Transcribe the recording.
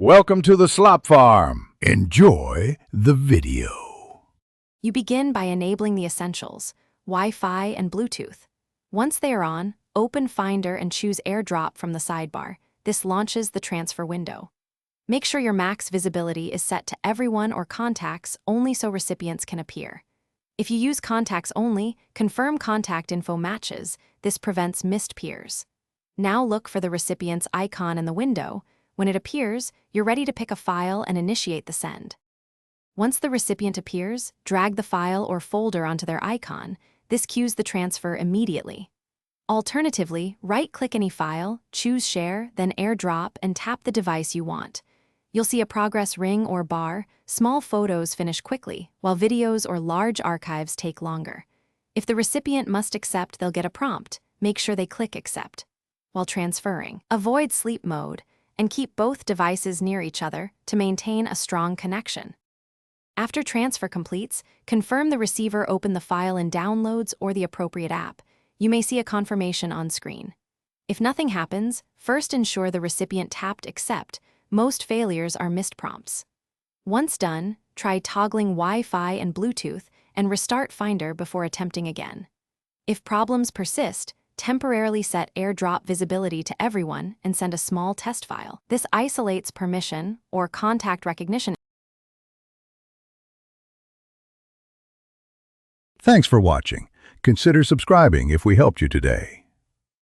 Welcome to the slop farm. Enjoy the video. You begin by enabling the essentials, Wi-Fi and Bluetooth. Once they are on, open Finder and choose Airdrop from the sidebar. This launches the transfer window. Make sure your max visibility is set to everyone or contacts only so recipients can appear. If you use contacts only, confirm contact info matches. This prevents missed peers. Now look for the recipient's icon in the window. When it appears, you're ready to pick a file and initiate the send. Once the recipient appears, drag the file or folder onto their icon. This cues the transfer immediately. Alternatively, right-click any file, choose Share, then AirDrop, and tap the device you want. You'll see a progress ring or bar. Small photos finish quickly, while videos or large archives take longer. If the recipient must accept, they'll get a prompt. Make sure they click Accept. While transferring, avoid sleep mode and keep both devices near each other to maintain a strong connection. After transfer completes, confirm the receiver opened the file in Downloads or the appropriate app. You may see a confirmation on screen. If nothing happens, first ensure the recipient tapped Accept. Most failures are missed prompts. Once done, try toggling Wi-Fi and Bluetooth and restart Finder before attempting again. If problems persist, temporarily set AirDrop visibility to everyone and send a small test file. This isolates permission or contact recognition. Thanks for watching. Consider subscribing if we helped you today.